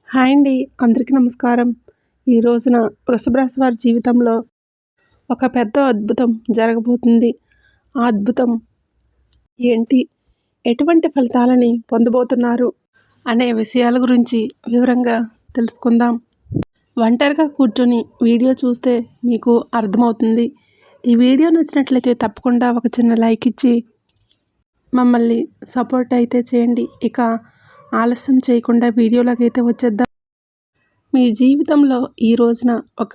Hi అండి. అందరికీ నమస్కారం. ఈ రోజున వృషభ రాశి వారి జీవితంలో ఒక పెద్ద అద్భుతం జరగబోతుంది. ఆ అద్భుతం ఏంటి? ఎటువంటి ఫలితాలని పొందబోతున్నారు? అనే విషయాల గురించి వివరంగా తెలుసుకుందాం. ఒంటరిగా కూర్చొని వీడియో చూస్తే మీకు అర్థమవుతుంది. ఈ వీడియో నచ్చినట్లయితే తప్పకుండా ఒక చిన్న లైక్ ఇచ్చి మమ్మల్ని సపోర్ట్ అయితే చేయండి. ఇక ఆలస్యం చేయకుండా వీడియోలోకి అయితే వచ్చేద్దాం. మీ జీవితంలో ఈ రోజున ఒక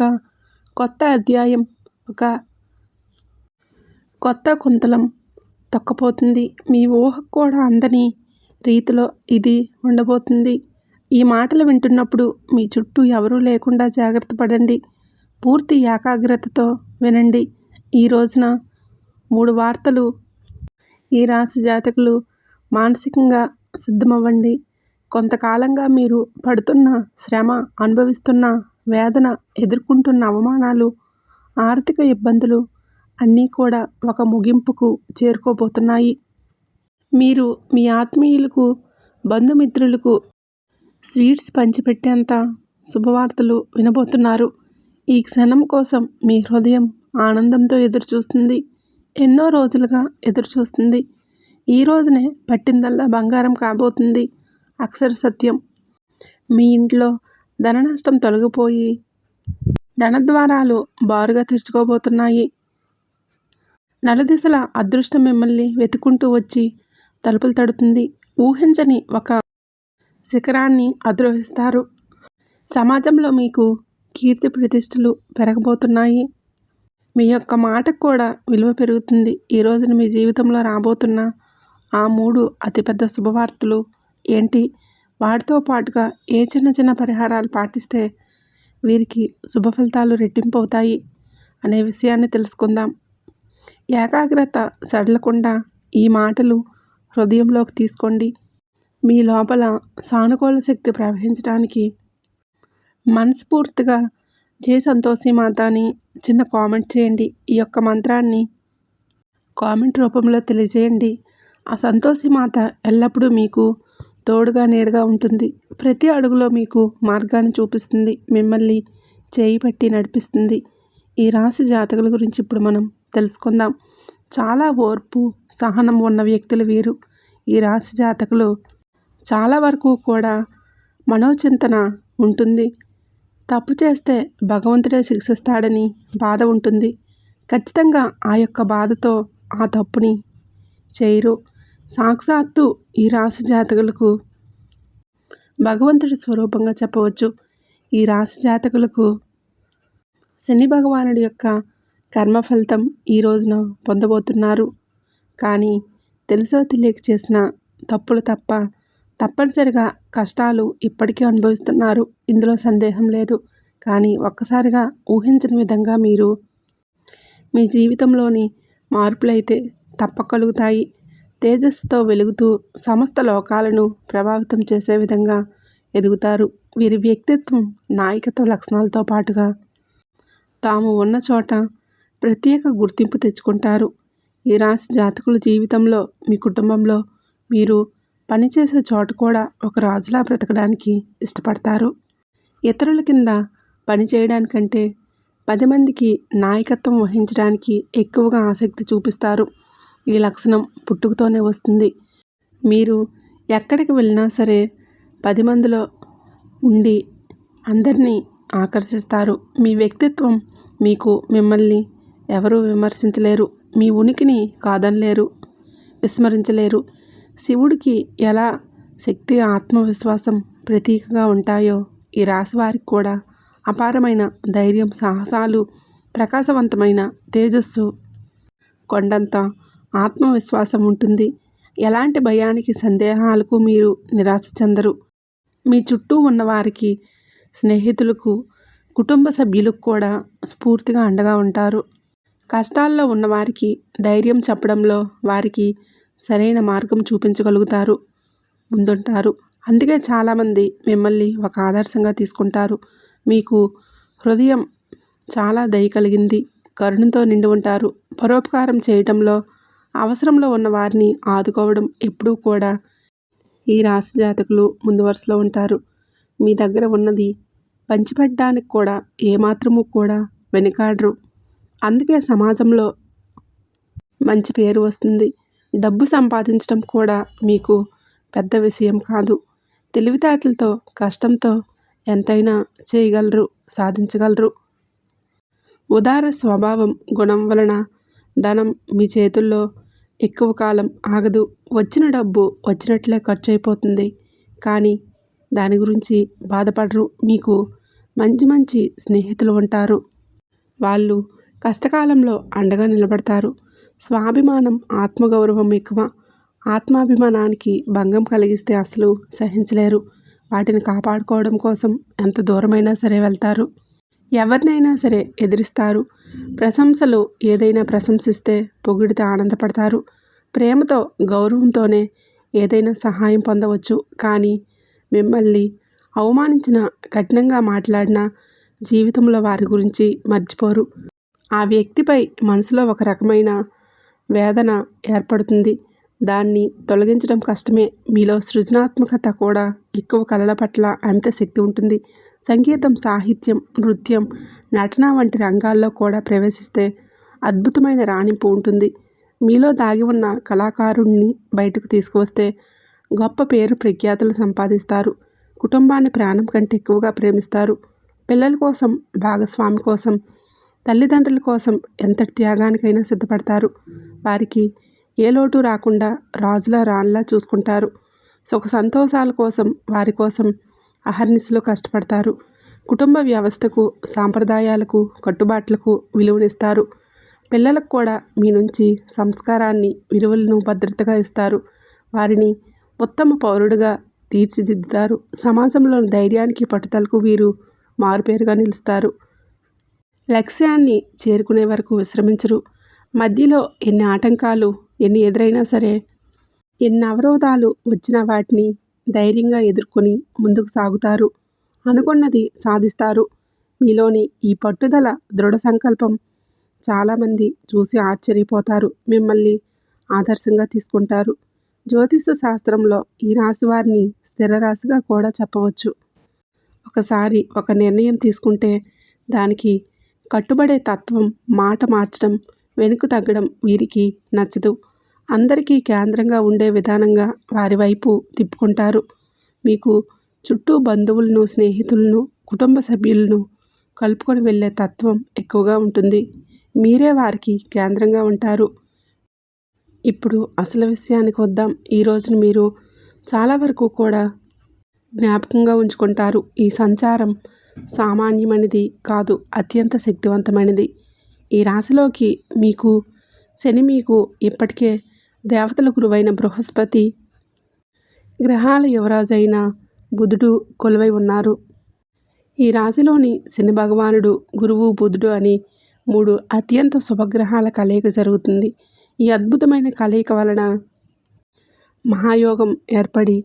కొత్త అధ్యాయం, ఒక కొత్త కుంతలం తొక్కబోతుంది. మీ ఊహకు కూడా అందని రీతిలో ఇది ఉండబోతుంది. ఈ మాటలు వింటున్నప్పుడు మీ చుట్టూ ఎవరూ లేకుండా జాగ్రత్త పడండి. పూర్తి ఏకాగ్రతతో వినండి. ఈ రోజున 3 వార్తలు. ఈ రాశి జాతకులు మానసికంగా సిద్ధమవ్వండి. కొంతకాలంగా మీరు పడుతున్న శ్రమ, అనుభవిస్తున్న వేదన, ఎదుర్కొంటున్న అవమానాలు, ఆర్థిక ఇబ్బందులు అన్నీ కూడా ఒక ముగింపుకు చేరుకోబోతున్నాయి. మీరు మీ ఆత్మీయులకు, బంధుమిత్రులకు స్వీట్స్ పంచిపెట్టేంత శుభవార్తలు వినబోతున్నారు. ఈ క్షణం కోసం మీ హృదయం ఆనందంతో ఎదురుచూస్తుంది. ఎన్నో రోజులుగా ఎదురుచూస్తుంది. ఈ రోజునే పట్టిందల్లా బంగారం కాబోతుంది. అక్షర సత్యం. మీ ఇంట్లో ధన నష్టం తొలగిపోయి ధనద్వారాలు బారుగా తెరుచుకోబోతున్నాయి. నలుదిశల అదృష్టం మిమ్మల్ని వెతుకుంటూ వచ్చి తలుపులు తడుతుంది. ఊహించని ఒక శిఖరాన్ని అధిరోహిస్తారు. సమాజంలో మీకు కీర్తి ప్రతిష్టలు పెరగబోతున్నాయి. మీ యొక్క మాటకు కూడా విలువ పెరుగుతుంది. ఈ రోజున మీ జీవితంలో రాబోతున్న ఆ 3 అతిపెద్ద శుభవార్తలు ఏంటి? వాటితో పాటుగా ఏ చిన్న చిన్న పరిహారాలు పాటిస్తే వీరికి శుభ ఫలితాలు రెట్టింపు అవుతాయి అనే విషయాన్ని తెలుసుకుందాం. ఏకాగ్రత సడలకుండా ఈ మాటలు హృదయంలోకి తీసుకోండి. మీ లోపల సానుకూల శక్తి ప్రవహించడానికి మనస్ఫూర్తిగా జై సంతోషి మాత అని చిన్న కామెంట్ చేయండి. ఈ యొక్క మంత్రాన్ని కామెంట్ రూపంలో తెలియజేయండి. ఆ సంతోషి మాత ఎల్లప్పుడూ మీకు తోడుగా నీడగా ఉంటుంది. ప్రతి అడుగులో మీకు మార్గాన్ని చూపిస్తుంది. మిమ్మల్ని చేయి పట్టి నడిపిస్తుంది. ఈ రాశి జాతకుల గురించి ఇప్పుడు మనం తెలుసుకుందాం. చాలా ఓర్పు, సహనం ఉన్న వ్యక్తులు వీరు. ఈ రాశి జాతకులు చాలా వరకు కూడా మనోచింతన ఉంటుంది. తప్పు చేస్తే భగవంతుడే శిక్షిస్తాడని బాధ ఉంటుంది. ఖచ్చితంగా ఆ యొక్క బాధతో ఆ తప్పుని చేయరు. సాక్షాత్తు ఈ రాశి జాతకులకు భగవంతుడి స్వరూపంగా చెప్పవచ్చు. ఈ రాశి జాతకులకు శని భగవానుడి యొక్క కర్మ ఫలితం ఈ రోజున పొందబోతున్నారు. కానీ తెలుసో తెలియక చేసిన తప్పులు తప్పనిసరిగా కష్టాలు ఇప్పటికీ అనుభవిస్తున్నారు. ఇందులో సందేహం లేదు. కానీ ఒక్కసారిగా ఊహించని విధంగా మీరు మీ జీవితంలోని మార్పులైతే తప్పకలుగుతాయి. తేజస్సుతో వెలుగుతూ సమస్త లోకాలను ప్రభావితం చేసే విధంగా ఎదుగుతారు. వీరి వ్యక్తిత్వం, నాయకత్వ లక్షణాలతో పాటుగా తాము ఉన్న చోట ప్రత్యేక గుర్తింపు తెచ్చుకుంటారు. ఈ రాశి జాతకుల జీవితంలో, మీ కుటుంబంలో, మీరు పనిచేసే చోట కూడా ఒక రాజులా బ్రతకడానికి ఇష్టపడతారు. ఇతరుల కింద పనిచేయడానికంటే 10 మందికి నాయకత్వం వహించడానికి ఎక్కువగా ఆసక్తి చూపిస్తారు. ఈ లక్షణం పుట్టుకతోనే వస్తుంది. మీరు ఎక్కడికి వెళ్ళినా సరే 10 మందిలో ఉండి అందరినీ ఆకర్షిస్తారు. మీ వ్యక్తిత్వం మిమ్మల్ని ఎవరూ విమర్శించలేరు. మీ ఉనికిని కాదనలేరు, విస్మరించలేరు. శివుడికి ఎలా శక్తి, ఆత్మవిశ్వాసం ప్రతీకగా ఉంటాయో ఈ రాశి వారికి కూడా అపారమైన ధైర్యం, సాహసాలు, ప్రకాశవంతమైన తేజస్సు, కొండంత ఆత్మవిశ్వాసం ఉంటుంది. ఎలాంటి భయానికి, సందేహాలకు మీరు నిరాశ చెందరు. మీ చుట్టూ ఉన్నవారికి, స్నేహితులకు, కుటుంబ సభ్యులకు కూడా స్ఫూర్తిగా అండగా ఉంటారు. కష్టాల్లో ఉన్నవారికి ధైర్యం చెప్పడంలో వారికి సరైన మార్గం చూపించగలుగుతారు, ముందుంటారు. అందుకే చాలామంది మిమ్మల్ని ఒక ఆదర్శంగా తీసుకుంటారు. మీకు హృదయం చాలా దయ కలిగింది, కరుణతో నిండి ఉంటారు. పరోపకారం చేయటంలో, అవసరంలో ఉన్న వారిని ఆదుకోవడం ఎప్పుడూ కూడా ఈ రాశి జాతకులు ముందు వరుసలో ఉంటారు. మీ దగ్గర ఉన్నది పంచిపెట్టడానికి కూడా ఏమాత్రము కూడా వెనుకాడరు. అందుకే సమాజంలో మంచి పేరు వస్తుంది. డబ్బు సంపాదించడం కూడా మీకు పెద్ద విషయం కాదు. తెలివితేటలతో, కష్టంతో ఎంతైనా చేయగలరు, సాధించగలరు. ఉదార స్వభావం గుణం వలన ధనం మీ చేతుల్లో ఎక్కువ కాలం ఆగదు. వచ్చిన డబ్బు వచ్చినట్లే ఖర్చు అయిపోతుంది. కానీ దాని గురించి బాధపడరు. మీకు మంచి మంచి స్నేహితులు ఉంటారు. వాళ్ళు కష్టకాలంలో అండగా నిలబడతారు. స్వాభిమానం, ఆత్మగౌరవం ఎక్కువ. ఆత్మాభిమానానికి భంగం కలిగిస్తే అసలు సహించలేరు. వాటిని కాపాడుకోవడం కోసం ఎంత దూరమైనా సరే వెళ్తారు. ఎవరినైనా సరే ఎదిరిస్తారు. ప్రశంసలు ఏదైనా ప్రశంసిస్తే పొగిడితే ఆనందపడతారు. ప్రేమతో, గౌరవంతోనే ఏదైనా సహాయం పొందవచ్చు. కానీ మిమ్మల్ని అవమానించిన, కఠినంగా మాట్లాడినా జీవితంలో వారి గురించి మర్చిపోరు. ఆ వ్యక్తిపై మనసులో ఒక రకమైన వేదన ఏర్పడుతుంది. దాన్ని తొలగించడం కష్టమే. మీలో సృజనాత్మకత కూడా ఎక్కువ. కళల పట్ల అమిత శక్తి ఉంటుంది. సంగీతం, సాహిత్యం, నృత్యం, నటన వంటి రంగాల్లో కూడా ప్రవేశిస్తే అద్భుతమైన రాణింపు ఉంటుంది. మీలో దాగి ఉన్న కళాకారుణ్ణి బయటకు తీసుకువస్తే గొప్ప పేరు ప్రఖ్యాతులు సంపాదిస్తారు. కుటుంబాన్ని ప్రాణం కంటే ఎక్కువగా ప్రేమిస్తారు. పిల్లల కోసం, భాగస్వామి కోసం, తల్లిదండ్రుల కోసం ఎంతటి త్యాగానికైనా సిద్ధపడతారు. వారికి ఏ లోటు రాకుండా రాజులా రాణిలా చూసుకుంటారు. సుఖ సంతోషాల కోసం, వారి కోసం అహర్నిశలు కష్టపడతారు. కుటుంబ వ్యవస్థకు, సాంప్రదాయాలకు, కట్టుబాట్లకు విలువనిస్తారు. పిల్లలకు కూడా మీ నుంచి సంస్కారాన్ని, విలువలను భద్రతగా ఇస్తారు. వారిని ఉత్తమ పౌరుడిగా తీర్చిదిద్దుతారు. సమాజంలోని ధైర్యానికి, పట్టుదలకు వీరు మారుపేరుగా నిలుస్తారు. లక్ష్యాన్ని చేరుకునే వరకు విశ్రమించరు. మధ్యలో ఎన్ని ఆటంకాలు ఎన్ని ఎదురైనా సరే, ఎన్ని అవరోధాలు వచ్చినా వాటిని ధైర్యంగా ఎదుర్కొని ముందుకు సాగుతారు. అనుకున్నది సాధిస్తారు. మీలోని ఈ పట్టుదల, దృఢ సంకల్పం చాలామంది చూసి ఆశ్చర్యపోతారు. మిమ్మల్ని ఆదర్శంగా తీసుకుంటారు. జ్యోతిష శాస్త్రంలో ఈ రాశి వారిని స్థిర రాశిగా కూడా చెప్పవచ్చు. ఒకసారి ఒక నిర్ణయం తీసుకుంటే దానికి కట్టుబడే తత్వం, మాట మార్చడం, వెనుక తగ్గడం వీరికి నచ్చదు. అందరికీ కేంద్రంగా ఉండే విధానంగా వారి వైపు తిప్పుకుంటారు. మీకు చుట్టూ బంధువులను, స్నేహితులను, కుటుంబ సభ్యులను కలుపుకొని వెళ్ళే తత్వం ఎక్కువగా ఉంటుంది. మీరే వారికి కేంద్రంగా ఉంటారు. ఇప్పుడు అసలు విషయానికి వద్దాం. ఈ రోజును మీరు చాలా వరకు కూడా జ్ఞాపకంగా ఉంచుకుంటారు. ఈ సంచారం సామాన్యమైనది కాదు, అత్యంత శక్తివంతమైనది. ఈ రాశిలోకి శని మీకు ఇప్పటికే దేవతల గురువైన బృహస్పతి, గ్రహాల యువరాజు అయిన బుధుడు కొలువై ఉన్నారు. ఈ రాశిలోని శని భగవానుడు, గురువు, బుధుడు అని 3 అత్యంత శుభగ్రహాల కలయిక జరుగుతుంది. ఈ అద్భుతమైన కలయిక వలన మహాయోగం ఏర్పడి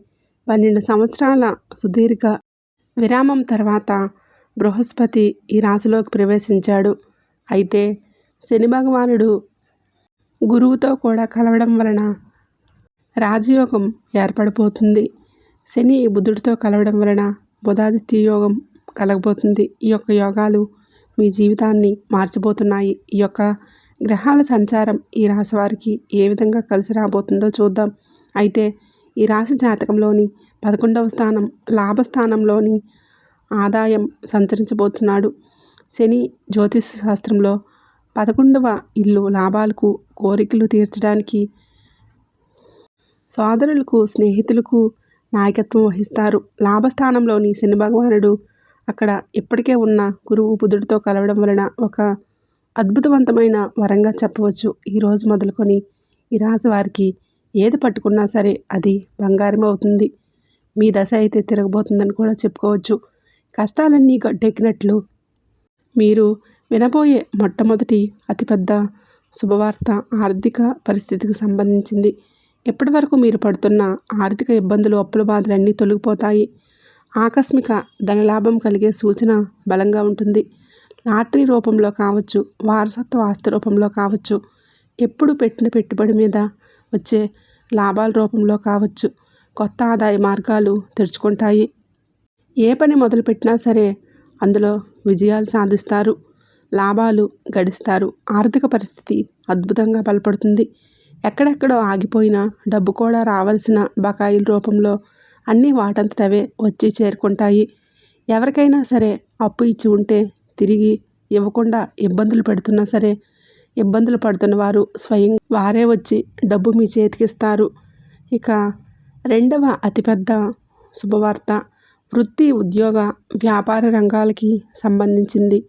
12 సంవత్సరాల సుదీర్ఘ విరామం తర్వాత బృహస్పతి ఈ రాశిలోకి ప్రవేశించాడు. అయితే శని భగవానుడు గురువుతో కూడా కలవడం వలన రాజయోగం ఏర్పడిపోతుంది. శని బుధుడితో కలవడం వలన బుధాదిత్య యోగం కలగబోతుంది. ఈ యొక్క యోగాలు మీ జీవితాన్ని మార్చబోతున్నాయి. ఈ యొక్క గ్రహాల సంచారం ఈ రాశి వారికి ఏ విధంగా కలిసి రాబోతుందో చూద్దాం. అయితే ఈ రాశి జాతకంలోని 11వ స్థానం, లాభస్థానంలోని ఆదాయం సంతరించబోతున్నాడు. శని జ్యోతిష శాస్త్రంలో 11వ ఇల్లు లాభాలకు, కోరికలు తీర్చడానికి, సోదరులకు, స్నేహితులకు నాయకత్వం వహిస్తారు. లాభస్థానంలోని శని భగవానుడు అక్కడ ఇప్పటికే ఉన్న గురువు, బుధుడితో కలవడం వలన ఒక అద్భుతవంతమైన వరంగా చెప్పవచ్చు. ఈరోజు మొదలుకొని ఈ రాశి వారికి ఏది పట్టుకున్నా సరే అది బంగారం అవుతుంది. మీ దశ అయితే తిరగబోతుందని కూడా చెప్పుకోవచ్చు. కష్టాలన్నీ గట్టెక్కినట్లు మీరు వినబోయే మొట్టమొదటి అతిపెద్ద శుభవార్త ఆర్థిక పరిస్థితికి సంబంధించింది. ఇప్పటి వరకు మీరు పడుతున్న ఆర్థిక ఇబ్బందులు, అప్పుల బాధలన్నీ తొలగిపోతాయి. ఆకస్మిక ధనలాభం కలిగే సూచన బలంగా ఉంటుంది. లాటరీ రూపంలో కావచ్చు, వారసత్వ ఆస్తి రూపంలో కావచ్చు, ఎప్పుడు పెట్టిన పెట్టుబడి మీద వచ్చే లాభాల రూపంలో కావచ్చు, కొత్త ఆదాయ మార్గాలు తెరుచుకుంటాయి. ఏ పని మొదలుపెట్టినా సరే అందులో విజయాలు సాధిస్తారు, లాభాలు గడిస్తారు. ఆర్థిక పరిస్థితి అద్భుతంగా బలపడుతుంది. ఎక్కడెక్కడో ఆగిపోయిన డబ్బు కూడా రావాల్సిన బకాయిల రూపంలో అన్నీ వాటంతటవే వచ్చి చేరుకుంటాయి. ఎవరికైనా సరే అప్పు ఇచ్చి ఉంటే తిరిగి ఇవ్వకుండా ఇబ్బందులు పెడుతున్నా సరే ఇబ్బందులు పడుతున్న వారు స్వయం వారే వచ్చి డబ్బు మీ చేతికిస్తారు. ఇక రెండవ అతిపెద్ద శుభవార్త వృత్తి, ఉద్యోగ, వ్యాపార రంగాలకి సంబంధించింది.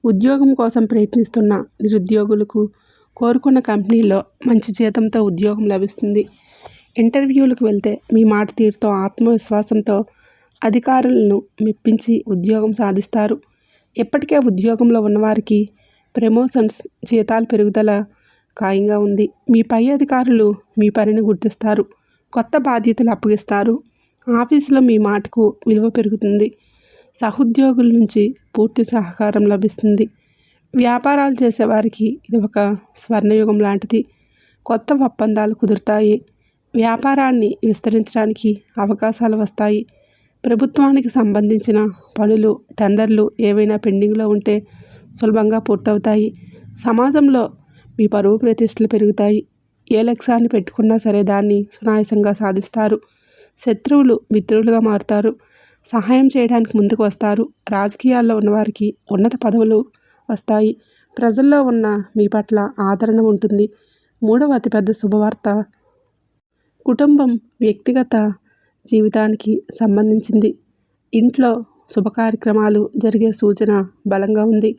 ఉద్యోగం కోసం ప్రయత్నిస్తున్న నిరుద్యోగులకు కోరుకున్న కంపెనీలో మంచి జీతంతో ఉద్యోగం లభిస్తుంది. ఇంటర్వ్యూలకు వెళ్తే మీ మాట తీరుతో, ఆత్మవిశ్వాసంతో అధికారులను మెప్పించి ఉద్యోగం సాధిస్తారు. ఇప్పటికే ఉద్యోగంలో ఉన్నవారికి ప్రమోషన్స్, జీతాల పెరుగుదల ఖాయంగా ఉంది. మీ పై అధికారులు మీ పనిని గుర్తిస్తారు, కొత్త బాధ్యతలు అప్పగిస్తారు. ఆఫీసులో మీ మాటకు విలువ పెరుగుతుంది. సహోద్యోగుల నుంచి పూర్తి సహకారం లభిస్తుంది. వ్యాపారాలు చేసేవారికి ఇది ఒక స్వర్ణయుగం లాంటిది. కొత్త ఒప్పందాలు కుదురుతాయి. వ్యాపారాన్ని విస్తరించడానికి అవకాశాలు వస్తాయి. ప్రభుత్వానికి సంబంధించిన పనులు, టెండర్లు ఏవైనా పెండింగ్లో ఉంటే సులభంగా పూర్తవుతాయి. సమాజంలో మీ పరువు ప్రతిష్టలు పెరుగుతాయి. ఏ లక్ష్యాన్ని పెట్టుకున్నా సరే దాన్ని సునాయాసంగా సాధిస్తారు. శత్రువులు మిత్రులుగా మారుతారు. సహాయం చేయడానికి ముందుకు వస్తారు. రాజకీయాల్లో ఉన్నవారికి ఉన్నత పదవులు వస్తాయి. ప్రజల్లో ఉన్న మీ పట్ల ఆదరణ ఉంటుంది. మూడవ అతిపెద్ద శుభవార్త కుటుంబం, వ్యక్తిగత జీవితానికి సంబంధించింది. ఇంట్లో శుభ కార్యక్రమాలు జరిగే సూచన బలంగా ఉంది.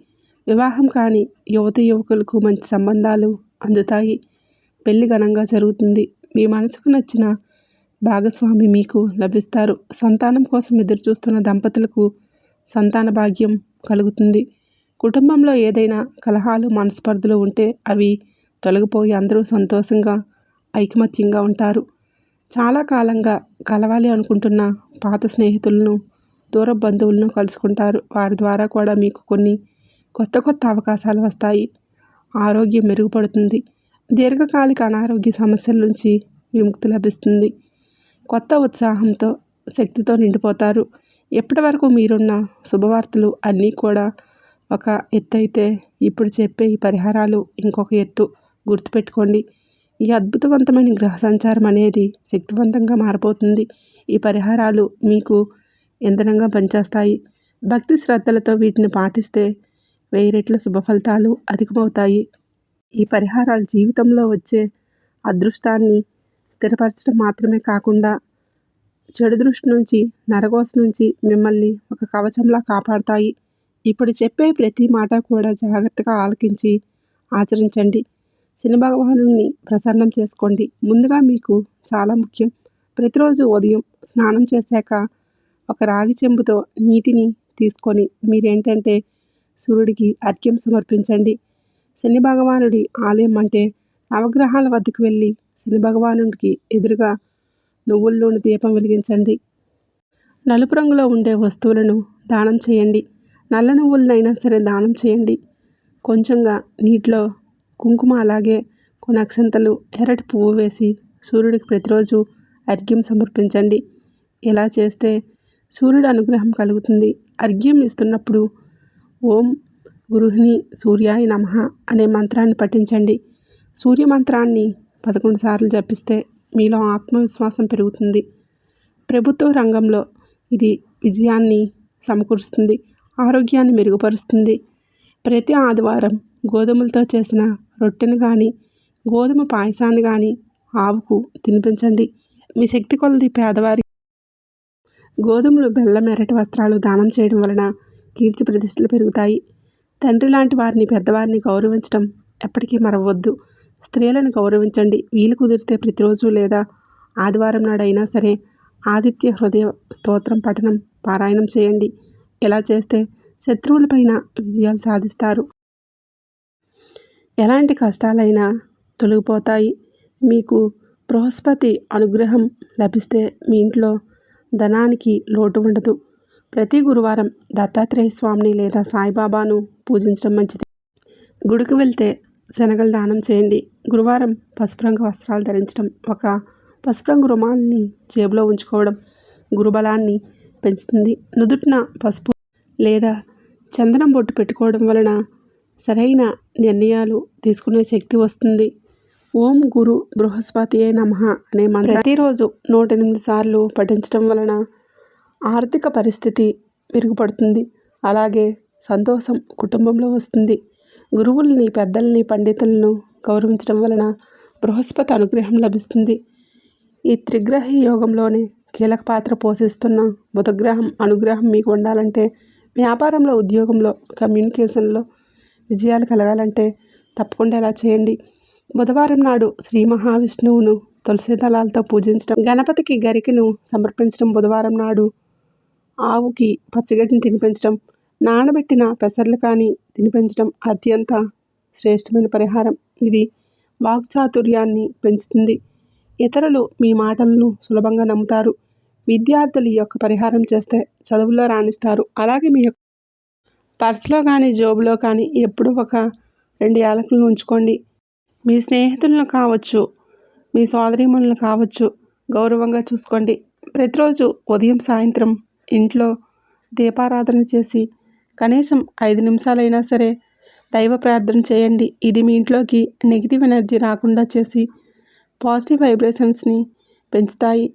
వివాహం కాని యువతి యువకులకు మంచి సంబంధాలు అందుతాయి. పెళ్లి ఘనంగా జరుగుతుంది. మీ మనసుకు నచ్చిన భాగస్వామి మీకు లభిస్తారు. సంతానం కోసం ఎదురుచూస్తున్న దంపతులకు సంతాన భాగ్యం కలుగుతుంది. కుటుంబంలో ఏదైనా కలహాలు, మనస్పర్ధలు ఉంటే అవి తొలగిపోయి అందరూ సంతోషంగా, ఐకమత్యంగా ఉంటారు. చాలా కాలంగా కలవాలి అనుకుంటున్న పాత స్నేహితులను, దూర బంధువులను కలుసుకుంటారు. వారి ద్వారా కూడా మీకు కొన్ని కొత్త అవకాశాలు వస్తాయి. ఆరోగ్యం మెరుగుపడుతుంది. దీర్ఘకాలిక అనారోగ్య సమస్యల నుంచి విముక్తి లభిస్తుంది. కొత్త ఉత్సాహంతో, శక్తితో నిండిపోతారు. ఇప్పటి వరకు మీరున్న శుభవార్తలు అన్నీ కూడా ఒక ఎత్తు అయితే ఇప్పుడు చెప్పే ఈ పరిహారాలు ఇంకొక ఎత్తు. గుర్తుపెట్టుకోండి. ఈ అద్భుతవంతమైన గ్రహ సంచారం అనేది శక్తివంతంగా మారిపోతుంది. ఈ పరిహారాలు మీకు ఇంధనంగా పనిచేస్తాయి. భక్తి శ్రద్ధలతో వీటిని పాటిస్తే 1000 రెట్ల శుభ ఫలితాలు అధికమవుతాయి. ఈ పరిహారాలు జీవితంలో వచ్చే అదృష్టాన్ని స్థిరపరచడం మాత్రమే కాకుండా చెడు దృష్టి నుంచి, నరఘోష నుంచి మిమ్మల్ని ఒక కవచంలా కాపాడుతాయి. ఇప్పుడు చెప్పే ప్రతి మాట కూడా జాగ్రత్తగా ఆలకించి ఆచరించండి. శని భగవానుడిని ప్రసన్నం చేసుకోండి. ముందుగా మీకు చాలా ముఖ్యం. ప్రతిరోజు ఉదయం స్నానం చేశాక ఒక రాగి చెంబుతో నీటిని తీసుకొని మీరేంటంటే సూర్యుడికి అర్ఘ్యం సమర్పించండి. శని భగవానుడి ఆలయం అంటే నవగ్రహాల వద్దకు వెళ్ళి శని భగవానుడికి ఎదురుగా నువ్వుల నూనె దీపం వెలిగించండి. నలుపు రంగులో ఉండే వస్తువులను దానం చేయండి. నల్ల నువ్వులనైనా సరే దానం చేయండి. కొంచెంగా నీటిలో కుంకుమ, అలాగే కొన్ని అక్షంతలు, ఎర్రటి పువ్వు వేసి సూర్యుడికి ప్రతిరోజు అర్ఘ్యం సమర్పించండి. ఇలా చేస్తే సూర్యుడి అనుగ్రహం కలుగుతుంది. అర్ఘ్యం ఇస్తున్నప్పుడు ఓం గృహిణి సూర్యాయ నమః అనే మంత్రాన్ని పఠించండి. సూర్య మంత్రాన్ని 11 సార్లు జపిస్తే మీలో ఆత్మవిశ్వాసం పెరుగుతుంది. ప్రభుత్వ రంగంలో ఇది విజయాన్ని సమకూరుస్తుంది. ఆరోగ్యాన్ని మెరుగుపరుస్తుంది. ప్రతి ఆదివారం గోధుమలతో చేసిన రొట్టెను కానీ, గోధుమ పాయసాన్ని కానీ ఆవుకు తినిపించండి. మీ శక్తి కొలది పేదవారి గోధుమలు, బెల్లం, ఎర్రటి వస్త్రాలు దానం చేయడం వలన కీర్తి ప్రతిష్టలు పెరుగుతాయి. తండ్రి లాంటి వారిని, పెద్దవారిని గౌరవించడం ఎప్పటికీ మరవద్దు. స్త్రీలను గౌరవించండి. వీలు కుదిరితే ప్రతిరోజు లేదా ఆదివారం నాడైనా సరే ఆదిత్య హృదయ స్తోత్రం పఠనం, పారాయణం చేయండి. ఇలా చేస్తే శత్రువులపైన విజయాలు సాధిస్తారు. ఎలాంటి కష్టాలైనా తొలగిపోతాయి. మీకు బృహస్పతి అనుగ్రహం లభిస్తే మీ ఇంట్లో ధనానికి లోటు ఉండదు. ప్రతి గురువారం దత్తాత్రేయ స్వామిని లేదా సాయిబాబాను పూజించడం మంచిది. గుడికి వెళ్తే శనగలు దానం చేయండి. గురువారం పసుపు రంగు వస్త్రాలు ధరించడం, ఒక పసుపు రంగు రుమాల్ని జేబులో ఉంచుకోవడం గురుబలాన్ని పెంచుతుంది. నుదుటిన పసుపు లేదా చందనం బొట్టు పెట్టుకోవడం వలన సరైన నిర్ణయాలు తీసుకునే శక్తి వస్తుంది. ఓం గురు బృహస్పతియే నమః అనే మంత్రం ప్రతిరోజు 108 సార్లు పఠించడం వలన ఆర్థిక పరిస్థితి మెరుగుపడుతుంది. అలాగే సంతోషం కుటుంబంలో వస్తుంది. గురువుల్ని, పెద్దల్ని, పండితులను గౌరవించడం వలన బృహస్పతి అనుగ్రహం లభిస్తుంది. ఈ త్రిగ్రహీ యోగంలోనే కీలక పాత్ర పోషిస్తున్న బుధగ్రహం అనుగ్రహం మీకు ఉండాలంటే, వ్యాపారంలో, ఉద్యోగంలో, కమ్యూనికేషన్లో విజయాలు కలగాలంటే తప్పకుండా ఇలా చేయండి. బుధవారం నాడు శ్రీ మహావిష్ణువును తులసి దళాలతో పూజించడం, గణపతికి గరికను సమర్పించడం, బుధవారం నాడు ఆవుకి పచ్చగడ్డిని తినిపించడం, నానబెట్టిన పెసర్లు కానీ తినిపించడం అత్యంత శ్రేష్టమైన పరిహారం. ఇది వాక్చాతుర్యాన్ని పెంచుతుంది. ఇతరులు మీ మాటలను సులభంగా నమ్ముతారు. విద్యార్థులు ఈ యొక్క పరిహారం చేస్తే చదువుల్లో రాణిస్తారు. అలాగే మీ యొక్క పర్సులో కానీ, జోబులో కానీ ఎప్పుడూ ఒక 2 యాలకులను ఉంచుకోండి. మీ స్నేహితులను కావచ్చు, మీ సోదరీమణులను కావచ్చు, గౌరవంగా చూసుకోండి. ప్రతిరోజు ఉదయం, సాయంత్రం ఇంట్లో దీపారాధన చేసి కనీసం 5 నిమిషాలైనా సరే దైవ ప్రార్థన చేయండి. ఇది మీ ఇంట్లోకి నెగిటివ్ ఎనర్జీ రాకుండా చేసి పాజిటివ్ వైబ్రేషన్స్ని పెంచుతాయి.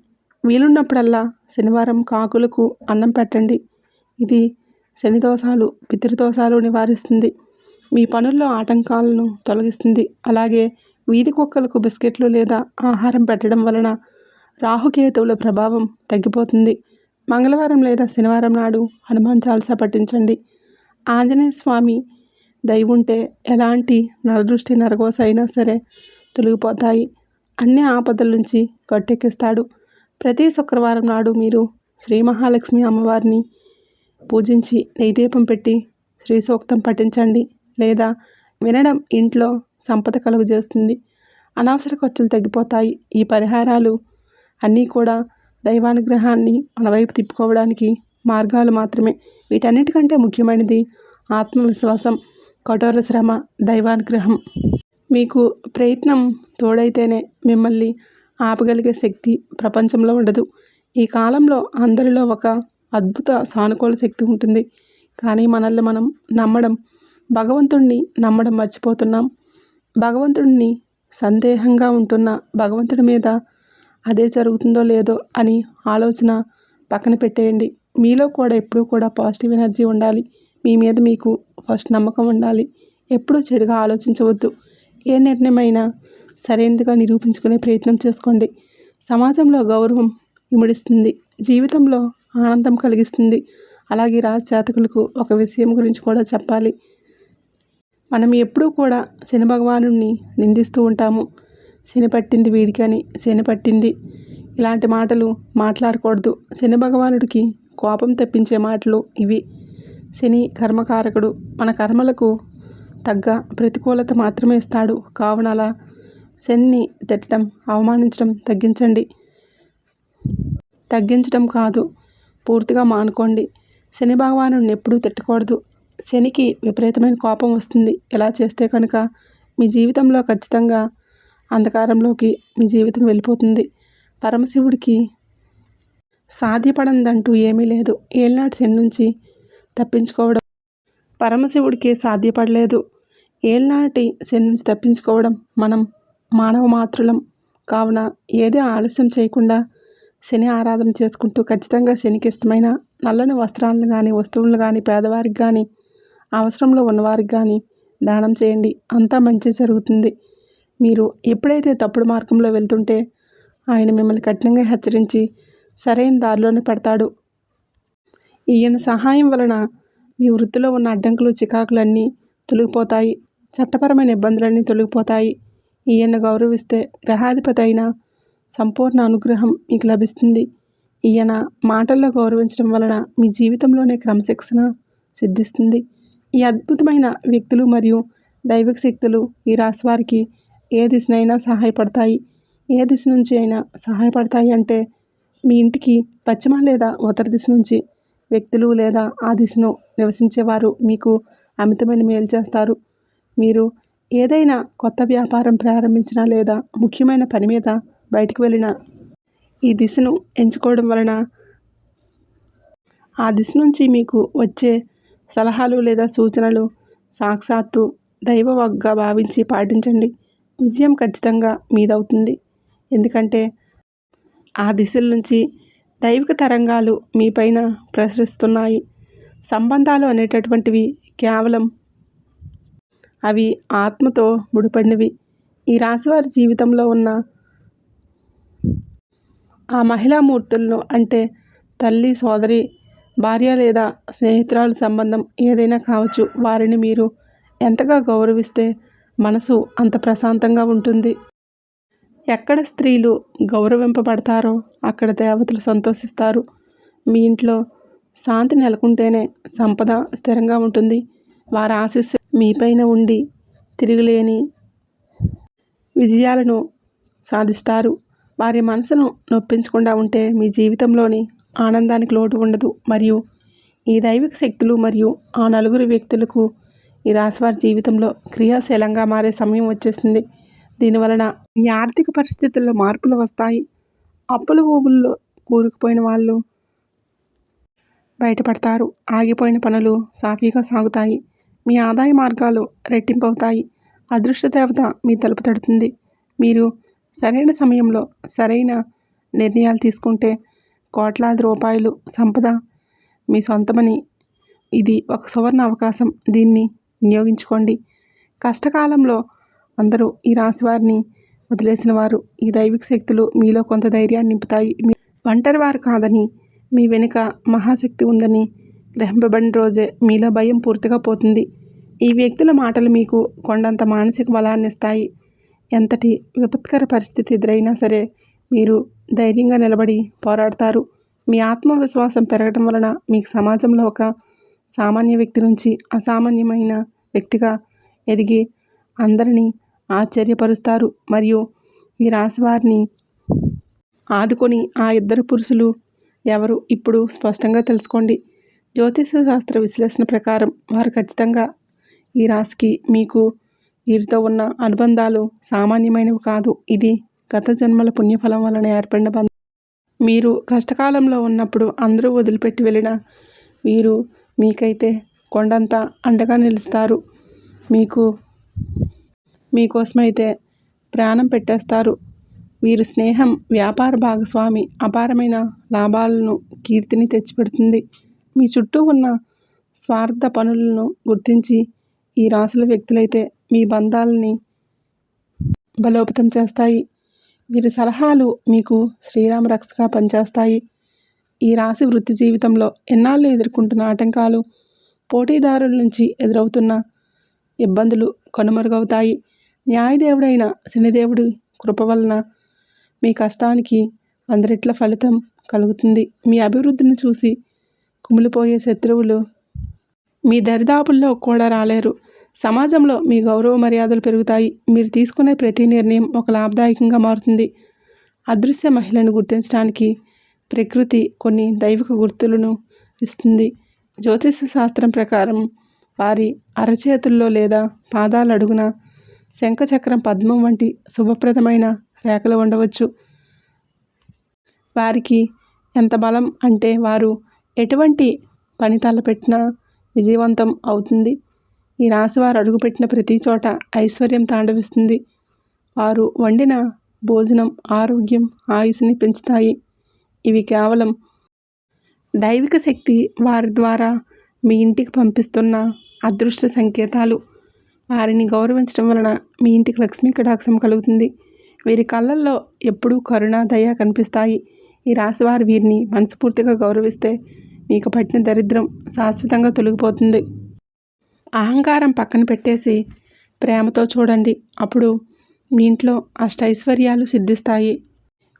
వీలున్నప్పుడల్లా శనివారం కాకులకు అన్నం పెట్టండి. ఇది శని దోషాలు, పితృదోషాలు నివారిస్తుంది. మీ పనుల్లో ఆటంకాలను తొలగిస్తుంది. అలాగే వీధి కుక్కలకు బిస్కెట్లు లేదా ఆహారం పెట్టడం వలన రాహుకేతువుల ప్రభావం తగ్గిపోతుంది. మంగళవారం లేదా శనివారం నాడు హనుమాన్ చాలీసా పఠించండి. ఆంజనేయ స్వామి దయ ఉంటే ఎలాంటి నరదృష్టి, నరఘోష అయినా సరే తొలగిపోతాయి. అన్ని ఆపదల నుంచి గట్టెక్కిస్తాడు. ప్రతి శుక్రవారం నాడు మీరు శ్రీ మహాలక్ష్మి అమ్మవారిని పూజించి నెయ్యిదీపం పెట్టి శ్రీ సూక్తం పఠించండి లేదా వినడం ఇంట్లో సంపద కలుగజేస్తుంది. అనవసర ఖర్చులు తగ్గిపోతాయి. ఈ పరిహారాలు అన్నీ కూడా దైవానుగ్రహాన్ని మన వైపు తిప్పుకోవడానికి మార్గాలు మాత్రమే. వీటన్నిటికంటే ముఖ్యమైనది ఆత్మవిశ్వాసం, కఠోర శ్రమ, దైవానుగ్రహం. మీకు ప్రయత్నం తోడైతేనే మిమ్మల్ని ఆపగలిగే శక్తి ప్రపంచంలో ఉండదు. ఈ కాలంలో అందరిలో ఒక అద్భుత సానుకూల శక్తి ఉంటుంది. కానీ మనల్ని మనం నమ్మడం, భగవంతుణ్ణి నమ్మడం మర్చిపోతున్నాం. భగవంతుడిని సందేహంగా ఉంటున్న భగవంతుడి మీద అదే జరుగుతుందో లేదో అని ఆలోచన పక్కన పెట్టేయండి. మీలో కూడా ఎప్పుడూ కూడా పాజిటివ్ ఎనర్జీ ఉండాలి. మీ మీద మీకు ఫస్ట్ నమ్మకం ఉండాలి. ఎప్పుడూ చెడుగా ఆలోచించవద్దు. ఏ నిర్ణయమైనా సరైనదిగా నిరూపించుకునే ప్రయత్నం చేసుకోండి. సమాజంలో గౌరవం ఇమిడిస్తుంది. జీవితంలో ఆనందం కలిగిస్తుంది. అలాగే రాజజాతకులకు ఒక విషయం గురించి కూడా చెప్పాలి. మనం ఎప్పుడూ కూడా శని భగవానుడిని నిందిస్తూ ఉంటాము. శని పట్టింది వీడికి అని, శని పట్టింది, ఇలాంటి మాటలు మాట్లాడకూడదు. శని భగవానుడికి కోపం తెప్పించే మాటలు ఇవి. శని కర్మకారకుడు. మన కర్మలకు తగ్గ ప్రతికూలత మాత్రమే ఇస్తాడు. కావున అలా శనిని తిట్టడం, అవమానించడం తగ్గించడం కాదు, పూర్తిగా మానుకోండి. శని భగవానుడిని ఎప్పుడూ తిట్టకూడదు. శనికి విపరీతమైన కోపం వస్తుంది. ఇలా చేస్తే కనుక మీ జీవితంలో ఖచ్చితంగా అంధకారంలోకి మీ జీవితం వెళ్ళిపోతుంది. పరమశివుడికి సాధ్యపడదంటూ ఏమీ లేదు. ఏళ్ళనాటి శని నుంచి తప్పించుకోవడం పరమశివుడికి సాధ్యపడలేదు. ఏళ్ళనాటి శని నుంచి తప్పించుకోవడం మనం మానవ మాతృలం. కావున ఏదే ఆలస్యం చేయకుండా శని ఆరాధన చేసుకుంటూ ఖచ్చితంగా శనికి ఇష్టమైన నల్లని వస్త్రాలను కానీ, వస్తువులను కానీ, పేదవారికి కానీ, అవసరంలో ఉన్నవారికి కానీ దానం చేయండి. అంతా మంచి జరుగుతుంది. మీరు ఎప్పుడైతే తప్పుడు మార్గంలో వెళ్తుంటే ఆయన మిమ్మల్ని కఠినంగా హెచ్చరించి సరైన దారిలోనే పెడతాడు. ఈయన సహాయం వలన మీ వృత్తిలో ఉన్న అడ్డంకులు, చికాకులన్నీ తొలగిపోతాయి. చట్టపరమైన ఇబ్బందులన్నీ తొలగిపోతాయి. ఈయన గౌరవిస్తే గ్రహాధిపతి అయిన సంపూర్ణ అనుగ్రహం మీకు లభిస్తుంది. ఈయన మాటల్లో గౌరవించడం వలన మీ జీవితంలోనే క్రమశిక్షణ సిద్ధిస్తుంది. ఈ అద్భుతమైన వ్యక్తులు మరియు దైవిక శక్తులు ఈ రాశి వారికి ఏ దిశనైనా సహాయపడతాయి. ఏ దిశ నుంచి అయినా సహాయపడతాయి అంటే మీ ఇంటికి పశ్చిమ లేదా ఉత్తర దిశ నుంచి వ్యక్తులు లేదా ఆ దిశను నివసించేవారు మీకు అమితమైన మేలు చేస్తారు. మీరు ఏదైనా కొత్త వ్యాపారం ప్రారంభించినా లేదా ముఖ్యమైన పని మీద బయటకు వెళ్ళినా ఈ దిశను ఎంచుకోవడం వలన ఆ దిశ నుంచి మీకు వచ్చే సలహాలు లేదా సూచనలు సాక్షాత్తు దైవవాగ్గా భావించి పాటించండి. విజయం ఖచ్చితంగా మీదవుతుంది. ఎందుకంటే ఆ దిశల నుంచి దైవిక తరంగాలు మీపైన ప్రసరిస్తున్నాయి. సంబంధాలు అనేటటువంటివి కేవలం అవి ఆత్మతో ముడిపడినవి. ఈ రాశివారి జీవితంలో ఉన్న ఆ మహిళామూర్తులను అంటే తల్లి, సోదరి, భార్య లేదా స్నేహితురాలు సంబంధం ఏదైనా కావచ్చు. వారిని మీరు ఎంతగా గౌరవిస్తే మనసు అంత ప్రశాంతంగా ఉంటుంది. ఎక్కడ స్త్రీలు గౌరవింపబడతారో అక్కడ దేవతలు సంతోషిస్తారు. మీ ఇంట్లో శాంతి నెలకొంటేనే సంపద స్థిరంగా ఉంటుంది. వారి ఆశీస్సు మీపైన ఉండి తిరుగులేని విజయాలను సాధిస్తారు. వారి మనసును నొప్పించకుండా ఉంటే మీ జీవితంలోని ఆనందానికి లోటు ఉండదు. మరియు ఈ దైవిక శక్తులు మరియు ఆ నలుగురు వ్యక్తులకు ఈ రాశివారి జీవితంలో క్రియాశీలంగా మారే సమయం వచ్చేసింది. దీనివలన మీ ఆర్థిక పరిస్థితుల్లో మార్పులు వస్తాయి. అప్పుల ఊబుల్లో కూరుకుపోయిన వాళ్ళు బయటపడతారు. ఆగిపోయిన పనులు సాఫీగా సాగుతాయి. మీ ఆదాయ మార్గాలు రెట్టింపు అవుతాయి. అదృష్ట దేవత మీ తలుపు తడుతుంది. మీరు సరైన సమయంలో సరైన నిర్ణయాలు తీసుకుంటే కోట్లాది రూపాయలు సంపద మీ సొంతమని. ఇది ఒక సువర్ణ అవకాశం. దీన్ని వినియోగించుకోండి. కష్టకాలంలో అందరూ ఈ రాశి వారిని వదిలేసిన వారు. ఈ దైవిక శక్తులు మీలో కొంత ధైర్యాన్ని నింపుతాయి. ఒంటరి వారు కాదని, మీ వెనుక మహాశక్తి ఉందని గ్రహింపబడిన రోజే మీలో భయం పూర్తిగా పోతుంది. ఈ వ్యక్తుల మాటలు మీకు కొండంత మానసిక బలాన్ని ఇస్తాయి. ఎంతటి విపత్కర పరిస్థితి ఎదురైనా సరే మీరు ధైర్యంగా నిలబడి పోరాడతారు. మీ ఆత్మవిశ్వాసం పెరగడం వలన మీకు సమాజంలో ఒక సామాన్య వ్యక్తి నుంచి అసామాన్యమైన వ్యక్తిగా ఎదిగి అందరినీ ఆశ్చర్యపరుస్తారు. మరియు ఈ రాశి వారిని ఆదుకొని ఆ ఇద్దరు పురుషులు ఎవరు ఇప్పుడు స్పష్టంగా తెలుసుకోండి. జ్యోతిష శాస్త్ర విశ్లేషణ ప్రకారం వారు ఖచ్చితంగా ఈ రాశికి మీకు వీరితో ఉన్న అనుబంధాలు సామాన్యమైనవి కాదు. ఇది గత జన్మల పుణ్యఫలం వలన ఏర్పడిన బంధం. మీరు కష్టకాలంలో ఉన్నప్పుడు అందరూ వదిలిపెట్టి వెళ్ళిన వీరు మీకైతే కొండంత అండగా నిలుస్తారు. మీకోసమైతే ప్రాణం పెట్టేస్తారు. వీరి స్నేహం వ్యాపార భాగస్వామి అపారమైన లాభాలను, కీర్తిని తెచ్చిపెడుతుంది. మీ చుట్టూ ఉన్న స్వార్థ పనులను గుర్తించి ఈ రాశుల వ్యక్తులైతే మీ బంధాలని బలోపేతం చేస్తాయి. వీరి సలహాలు మీకు శ్రీరామ రక్షగా పనిచేస్తాయి. ఈ రాశి వృత్తి జీవితంలో ఎన్నాళ్ళు ఎదుర్కొంటున్న ఆటంకాలు, పోటీదారుల నుంచి ఎదురవుతున్న ఇబ్బందులు కనుమరుగవుతాయి. న్యాయదేవుడైన శనిదేవుడి కృప వలన మీ కష్టానికి 100 రెట్ల ఫలితం కలుగుతుంది. మీ అభివృద్ధిని చూసి కుమిలిపోయే శత్రువులు మీ దరిదాపుల్లో కూడా రాలేరు. సమాజంలో మీ గౌరవ మర్యాదలు పెరుగుతాయి. మీరు తీసుకునే ప్రతి నిర్ణయం ఒక లాభదాయకంగా మారుతుంది. అదృశ్య మహిళను గుర్తించడానికి ప్రకృతి కొన్ని దైవిక గుర్తులను ఇస్తుంది. జ్యోతిష శాస్త్రం ప్రకారం వారి అరచేతుల్లో లేదా పాదాల అడుగున శంఖచక్రం, పద్మం వంటి శుభప్రదమైన రేఖలు ఉండవచ్చు. వారికి ఎంత బలం అంటే వారు ఎటువంటి పని తలపెట్టినా విజయవంతం అవుతుంది. ఈ రాశివారు అడుగుపెట్టిన ప్రతి చోట ఐశ్వర్యం తాండవిస్తుంది. వారు వండిన భోజనం ఆరోగ్యం, ఆయుస్సుని పెంచుతాయి. ఇవి కేవలం దైవిక శక్తి వారి ద్వారా మీ ఇంటికి పంపిస్తున్న అదృష్ట సంకేతాలు. వారిని గౌరవించడం వలన మీ ఇంటికి లక్ష్మీ కటాక్షం కలుగుతుంది. వీరి కళ్ళల్లో ఎప్పుడూ కరుణ, దయ కనిపిస్తాయి. ఈ రాశివారు వీరిని మనస్ఫూర్తిగా గౌరవిస్తే మీకు పట్టిన దరిద్రం శాశ్వతంగా తొలగిపోతుంది. అహంకారం పక్కన పెట్టేసి ప్రేమతో చూడండి. అప్పుడు మీ ఇంట్లో అష్టైశ్వర్యాలు సిద్ధిస్తాయి.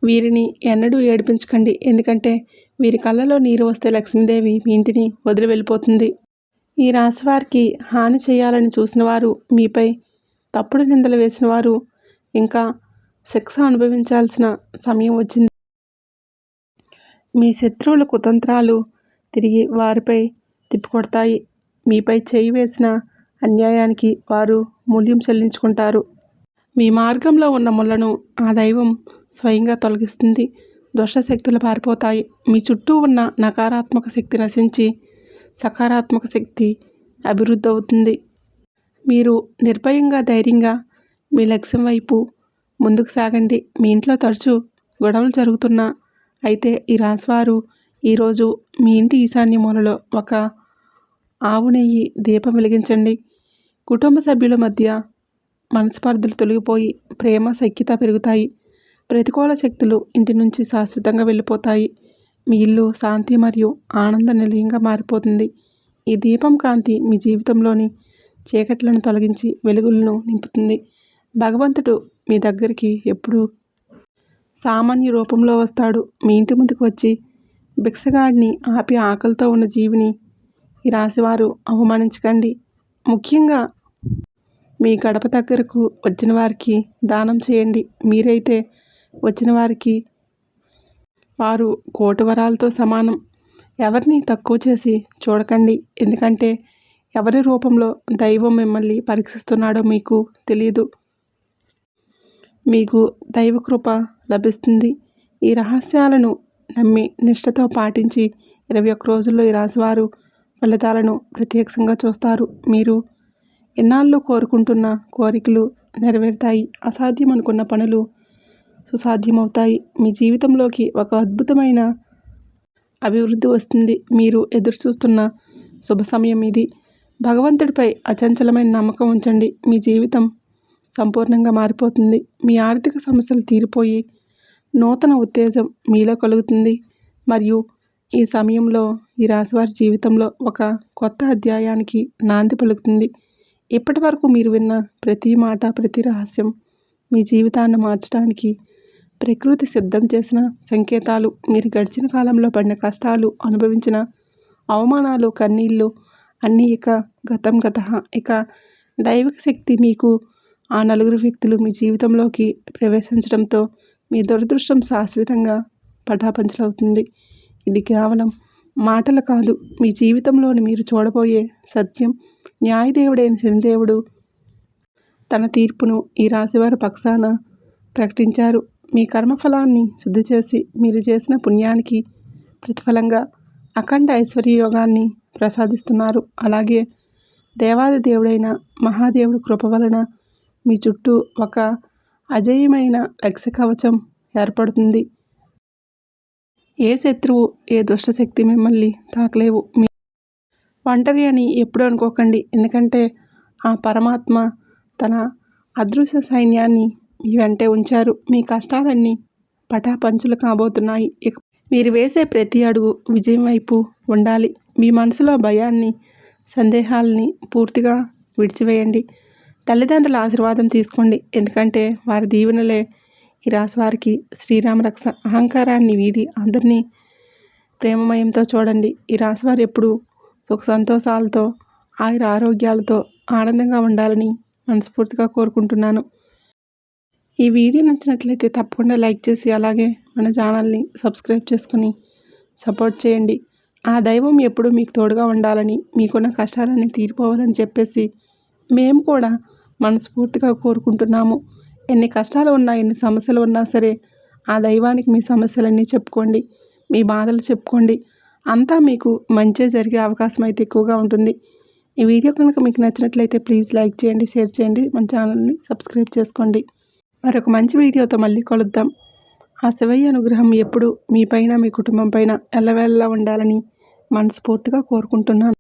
వీరిని ఎన్నడూ ఏడిపించకండి. ఎందుకంటే వీరి కళ్ళలో నీరు వస్తే లక్ష్మీదేవి మీ ఇంటిని వదిలి వెళ్ళిపోతుంది. ఈ రాశివారికి హాని చేయాలని చూసిన వారు, మీపై తప్పుడు నిందలు వేసిన వారు ఇంకా శిక్ష అనుభవించాల్సిన సమయం వచ్చింది. మీ శత్రువుల కుతంత్రాలు తిరిగి వారిపై తిప్పికొడతాయి. మీపై చేయి వేసిన అన్యాయానికి వారు మూల్యం చెల్లించుకుంటారు. మీ మార్గంలో ఉన్న ముళ్ళను ఆ దైవం స్వయంగా తొలగిస్తుంది. దుష్టశక్తులు పారిపోతాయి. మీ చుట్టూ ఉన్న నకారాత్మక శక్తి నశించి సకారాత్మక శక్తి అభివృద్ధి అవుతుంది. మీరు నిర్భయంగా, ధైర్యంగా మీ లక్ష్యం వైపు ముందుకు సాగండి. మీ ఇంట్లో తరచూ గొడవలు జరుగుతున్నా అయితే ఈ రాశివారు ఈరోజు మీ ఇంటి ఈశాన్య మూలలో ఒక ఆవు నెయ్యి దీపం వెలిగించండి. కుటుంబ సభ్యుల మధ్య మనస్పర్ధలు తొలగిపోయి ప్రేమ, సఖ్యత పెరుగుతాయి. ప్రతికూల శక్తులు ఇంటి నుంచి శాశ్వతంగా వెళ్ళిపోతాయి. మీ ఇల్లు శాంతి మరియు ఆనంద నిలయంగా మారిపోతుంది. ఈ దీపం కాంతి మీ జీవితంలోని చీకట్లను తొలగించి వెలుగులను నింపుతుంది. భగవంతుడు మీ దగ్గరికి ఎప్పుడూ సామాన్య రూపంలో వస్తాడు. మీ ఇంటి ముందుకు వచ్చి భిక్షగాడిని ఆపి ఆకలితో ఉన్న జీవిని ఈ రాశివారు అవమానించకండి. ముఖ్యంగా మీ గడప దగ్గరకు వచ్చిన వారికి దానం చేయండి. మీరైతే వచ్చిన వారికి వారు కోటి వరాలతో సమానం. ఎవరిని తక్కువ చేసి చూడకండి. ఎందుకంటే ఎవరి రూపంలో దైవం మిమ్మల్ని పరీక్షిస్తున్నాడో మీకు తెలియదు. మీకు దైవకృప లభిస్తుంది. ఈ రహస్యాలను నమ్మి నిష్ఠతో పాటించి 21 రోజుల్లో ఈ రాశివారు ఫలితాలను ప్రత్యక్షంగా చూస్తారు. మీరు ఎన్నాళ్ళు కోరుకుంటున్న కోరికలు నెరవేరుతాయి. అసాధ్యం అనుకున్న పనులు సుసాధ్యమవుతాయి. మీ జీవితంలోకి ఒక అద్భుతమైన అభివృద్ధి వస్తుంది. మీరు ఎదురుచూస్తున్న శుభ సమయం ఇది. భగవంతుడిపై అచంచలమైన నమ్మకం ఉంచండి. మీ జీవితం సంపూర్ణంగా మారిపోతుంది. మీ ఆర్థిక సమస్యలు తీరిపోయి నూతన ఉత్తేజం మీలో కలుగుతుంది. మరియు ఈ సమయంలో ఈ రాశివారి జీవితంలో ఒక కొత్త అధ్యాయానికి నాంది పలుకుతుంది. ఇప్పటి వరకు మీరు విన్న ప్రతి మాట, ప్రతి రహస్యం మీ జీవితాన్ని మార్చడానికి ప్రకృతి సిద్ధం చేసిన సంకేతాలు. మీరు గడిచిన కాలంలో పడిన కష్టాలు, అనుభవించిన అవమానాలు, కన్నీళ్ళు అన్నీ ఇక గతం గత. ఇక దైవిక శక్తి మీకు ఆ నలుగురు వ్యక్తులు మీ జీవితంలోకి ప్రవేశించడంతో మీ దురదృష్టం శాశ్వతంగా పటాపంచలవుతుంది. ఇది కేవలం మాటలు కాదు, మీ జీవితంలోని మీరు చూడబోయే సత్యం. న్యాయదేవుడైన శనిదేవుడు తన తీర్పును ఈ రాశివారి పక్షాన ప్రకటించారు. మీ కర్మఫలాన్ని శుద్ధి చేసి మీరు చేసిన పుణ్యానికి ప్రతిఫలంగా అఖండ ఐశ్వర్య యోగాన్ని ప్రసాదిస్తున్నారు. అలాగే దేవాది దేవుడైన మహాదేవుడి కృప వలన మీ చుట్టూ ఒక అజేయమైన రక్ష కవచం ఏర్పడుతుంది. ఏ శత్రువు, ఏ దుష్టశక్తి మిమ్మల్ని తాకలేవు. మీ ఒంటరి అని ఎప్పుడూ అనుకోకండి. ఎందుకంటే ఆ పరమాత్మ తన అదృశ్య సైన్యాన్ని మీ వెంటే ఉంచారు. మీ కష్టాలన్నీ పటాపంచులు కాబోతున్నాయి. ఇక మీరు వేసే ప్రతి అడుగు విజయం వైపు ఉండాలి. మీ మనసులో భయాన్ని, సందేహాలని పూర్తిగా విడిచివేయండి. తల్లిదండ్రుల ఆశీర్వాదం తీసుకోండి. ఎందుకంటే వారి దీవెనలే ఈ రాశి వారికి శ్రీరామ రక్ష. అహంకారాన్ని వీడి అందరినీ ప్రేమమయంతో చూడండి. ఈ రాశివారు ఎప్పుడూ సుఖ సంతోషాలతో, ఆయుర ఆరోగ్యాలతో ఆనందంగా ఉండాలని మనస్ఫూర్తిగా కోరుకుంటున్నాను. ఈ వీడియో నచ్చినట్లయితే తప్పకుండా లైక్ చేసి అలాగే మన ఛానల్ని సబ్స్క్రైబ్ చేసుకుని సపోర్ట్ చేయండి. ఆ దైవం ఎప్పుడూ మీకు తోడుగా ఉండాలని, మీకున్న కష్టాలన్నీ తీరిపోవాలని చెప్పేసి మేము కూడా మనస్ఫూర్తిగా కోరుకుంటున్నాము. ఎన్ని కష్టాలు ఉన్నా, ఎన్ని సమస్యలు ఉన్నా సరే ఆ దైవానికి మీ సమస్యలన్నీ చెప్పుకోండి, మీ బాధలు చెప్పుకోండి. అంతా మీకు మంచి జరిగే అవకాశం అయితే ఎక్కువగా ఉంటుంది. ఈ వీడియో కనుక మీకు నచ్చినట్లయితే ప్లీజ్ లైక్ చేయండి, షేర్ చేయండి, మన ఛానల్ని సబ్స్క్రైబ్ చేసుకోండి. మరొక మంచి వీడియోతో మళ్ళీ కలుద్దాం. ఆ శివయ్య అనుగ్రహం ఎప్పుడు మీ పైన, మీ కుటుంబం పైన ఎల్లవేళలా ఉండాలని మనస్ఫూర్తిగా కోరుకుంటున్నాను.